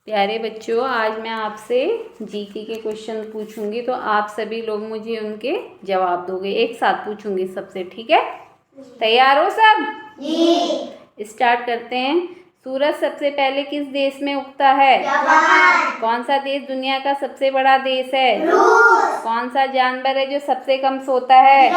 प्यारे बच्चों, आज मैं आपसे जीके के क्वेश्चन पूछूंगी तो आप सभी लोग मुझे उनके जवाब दोगे। एक साथ पूछूंगी सबसे, ठीक है? तैयार हो सब? जी। स्टार्ट करते हैं। सूरज सबसे पहले किस देश में उगता है? जापान। कौन सा देश दुनिया का सबसे बड़ा देश है? रूस। कौन सा जानवर है जो सबसे कम सोता है?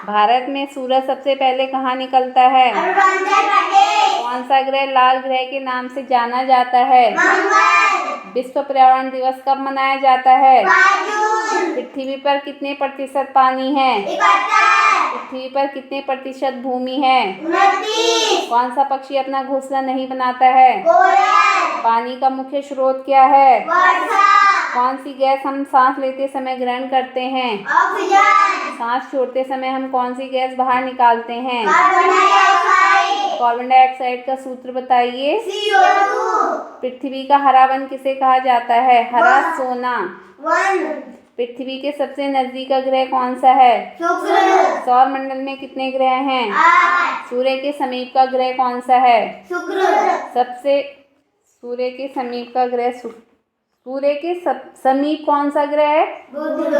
भारत में सूरज सबसे पहले कहाँ निकलता है? अरुणाचल प्रदेश। कौन सा ग्रह लाल ग्रह के नाम से जाना जाता है? मंगल। विश्व पर्यावरण दिवस कब मनाया जाता है? 5 जून। पृथ्वी पर कितने प्रतिशत पानी है? 71। पृथ्वी पर कितने प्रतिशत भूमि है? 29। कौन सा पक्षी अपना घोंसला नहीं बनाता है? कोयल। पानी का मुख्य स्रोत क्या है? वर्षा। कौन सी गैस हम सांस लेते समय ग्रहण करते हैं? ऑक्सीजन। सांस छोड़ते समय हम कौन सी गैस बाहर निकालते हैं? Carbon dioxide. कार्बन डाइऑक्साइड का सूत्र बताइए। CO2। पृथ्वी का हरा वन किसे कहा जाता है? हरा सोना। पृथ्वी के सबसे नजदीक का ग्रह कौन सा है? शुक्र। सौर मंडल में कितने ग्रह हैं? 8। सूर्य के समीप का ग्रह कौन सा है? शुक्र। सूर्य के समीप का ग्रह सूर्य के समीप कौन सा ग्रह है? बुध।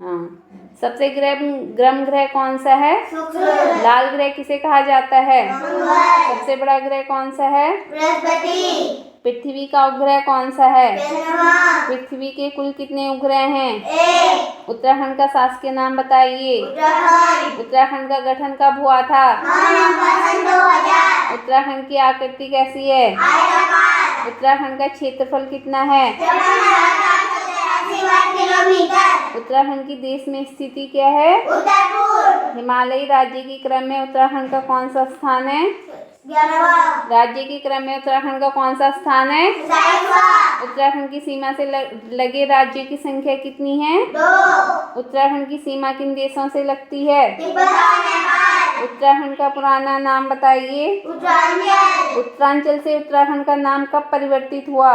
हाँ। सबसे गर्म ग्रह कौन सा है? शुक्र। लाल ग्रह किसे कहा जाता है? मंगल। सबसे बड़ा ग्रह कौन सा है? बृहस्पति। पृथ्वी का उपग्रह कौन सा है? चंद्रमा। पृथ्वी के कुल कितने उपग्रह हैं? 1। उत्तराखंड का शासकीय नाम बताइए। उत्तराखंड। उत्तराखंड का गठन कब हुआ था? 2000। उत्तराखंड की आकृति कैसी है? आयताकार। उत्तराखंड का क्षेत्रफल कितना है? 5483 किलोमीटर। उत्तराखंड की देश में स्थिति क्या है? उत्तर पूर्व। हिमालयी राज्य के क्रम में उत्तराखंड का कौन सा स्थान है? 11वां। राज्य के क्रम में उत्तराखंड का कौन सा स्थान है? 27वां। उत्तराखंड की सीमा से लगे राज्यों की संख्या कितनी है? 2। उत्तराखंड की सीमा किन देशों से लगती है? तिब्बत और नेपाल। उत्तराखंड का पुराना नाम बताइए। उत्तरांचल। उत्तरांचल से उत्तराखंड का नाम कब परिवर्तित हुआ?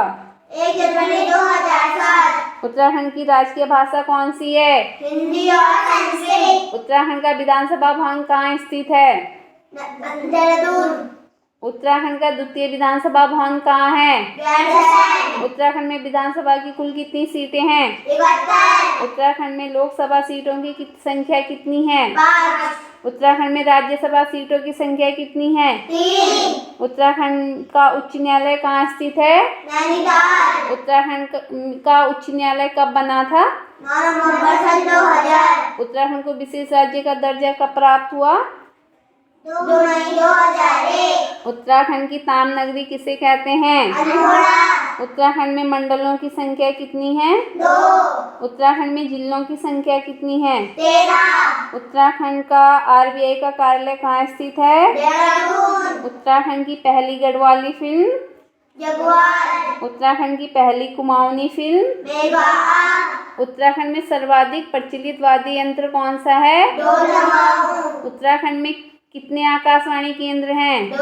1 जनवरी 2007। उत्तराखंड की राजकीय भाषा कौन सी है? हिंदी और संस्कृत। उत्तराखंड का विधानसभा भवन कहाँ स्थित है? देहरादून। उत्तराखंड का द्वितीय विधानसभा भवन कहाँ है? गैरसैंण। उत्तराखंड में विधानसभा की कुल कितनी सीटें हैं? 71। उत्तराखंड में लोकसभा सीटों की संख्या कितनी है? 5। उत्तराखंड में राज्यसभा सीटों की संख्या कितनी है? 3। उत्तराखंड का उच्च न्यायालय कहाँ स्थित है? नैनीताल। उत्तराखंड का उच्च न्यायालय कब बना था? 9 नवंबर 2000। उत्तराखंड को विशेष राज्य का दर्जा कब प्राप्त हुआ? 2 मई 2001। उत्तराखंड की ताम नगरी किसे कहते हैं? अल्मोड़ा। उत्तराखंड में मंडलों की संख्या कितनी है? 2। उत्तराखंड में जिलों की संख्या कितनी है? 13। उत्तराखंड का RBI का कार्यालय कहाँ स्थित है? देहरादून। उत्तराखंड की पहली गढ़वाली फिल्म? जगुआर। उत्तराखंड की पहली कुमाऊनी फिल्म? मेवाड़। उत्तराखंड में सर्वाधिक प्रचलित वाद्य यंत्र कौन सा है? ढोल। उत्तराखंड में कितने आकाशवाणी केंद्र हैं? 2।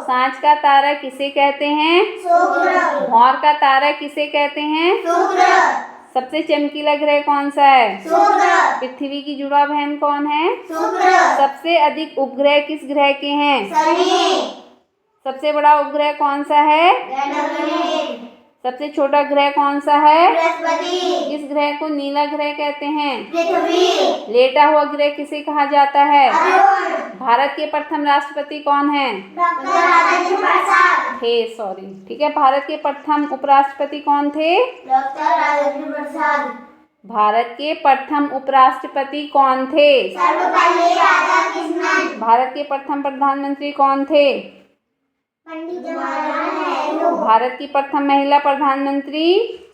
सांझ का तारा किसे कहते हैं? शुक्र। भौर का तारा किसे कहते हैं? शुक्र। सबसे चमकीला ग्रह कौन सा है? शुक्र। पृथ्वी की जुड़वा बहन कौन है? शुक्र। सबसे अधिक उपग्रह किस ग्रह के हैं? शनि। सबसे बड़ा उपग्रह कौन सा है? गैनीमेड। सबसे छोटा ग्रह कौन सा है? बृहस्पति। इस ग्रह को नीला ग्रह कहते हैं? पृथ्वी। लेटा हुआ ग्रह किसे कहा जाता है? अरुण। भारत के प्रथम राष्ट्रपति कौन है? डॉक्टर राजेंद्र प्रसाद थे। सॉरी, ठीक है। भारत के प्रथम उपराष्ट्रपति कौन थे? डॉक्टर राजेंद्र प्रसाद। भारत के प्रथम उपराष्ट्रपति कौन थे? सर्वपल्ली राधाकृष्णन। भारत के प्रथम प्रधानमंत्री कौन थे? पंडित जवाहरलाल नेहरू। भारत की प्रथम महिला प्रधानमंत्री?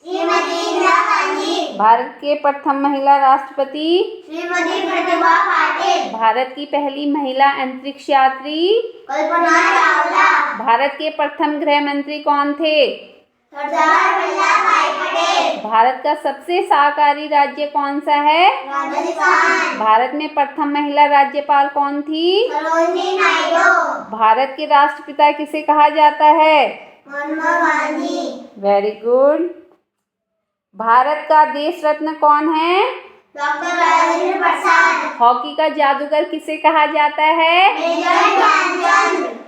श्रीमती इंदिरा गांधी। भारत के प्रथम महिला राष्ट्रपति? श्रीमती प्रतिभा पाटिल। भारत की पहली महिला अंतरिक्ष यात्री? कल्पना चावला। भारत के प्रथम गृह मंत्री कौन थे? सरदार वल्लभ भाई पटेल। भारत का सबसे शाकाहारी राज्य कौन सा है? राजस्थान। भारत में प्रथम महिला राज्यपाल कौन थी? सरोजिनी नायडू। भारत के राष्ट्रपिता किसे कहा जाता है? महात्मा गांधी। Very good. भारत का देश रत्न कौन है? डॉक्टर राजेंद्र प्रसाद। हॉकी का जादूगर किसे कहा जाता है? मेजर ध्यानचंद।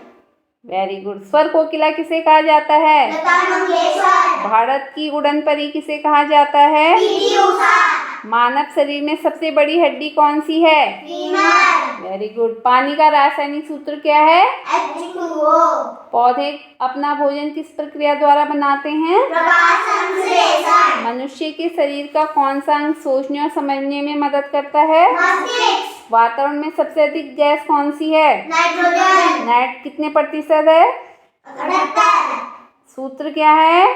Very good. स्वर कोकिला किसे कहा जाता है? लता मंगेशकर। भारत की उड़न परी किसे कहा जाता है? पीटी उषा। मानव शरीर में सबसे बड़ी हड्डी कौन सी है? फीमर। Very good. पानी का रासायनिक सूत्र क्या है? H2O। पौधे अपना भोजन किस प्रक्रिया द्वारा बनाते हैं? प्रकाश संश्लेषण। मनुष्य के शरीर का कौन सा अंग सोचने और समझने में मदद करता है? मस्तिष्क। वातावरण में सबसे अधिक गैस कौन सी है? नाइट्रोजन। नाइट कितने प्रतिशत है? 78। सूत्र क्या है?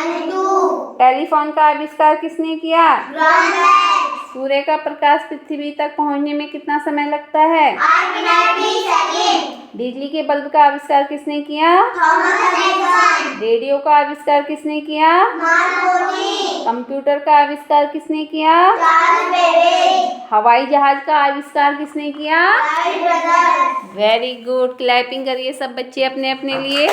N2। टेलीफोन का आविष्कार किसने किया? Graham bell. सूर्य का प्रकाश पृथ्वी तक पहुंचने में कितना समय लगता है? 8 मिनट 20 सेकंड। बिजली के बल्ब का आविष्कार किसने किया? Thomas Edison. रेडियो का आविष्कार किसने किया? मार्कोनी। कंप्यूटर का आविष्कार किसने किया? Charles Babbage. हवाई जहाज का आविष्कार किसने किया? Wright brothers. Very good. Clapping करिए सब बच्चे अपने अपने लिए।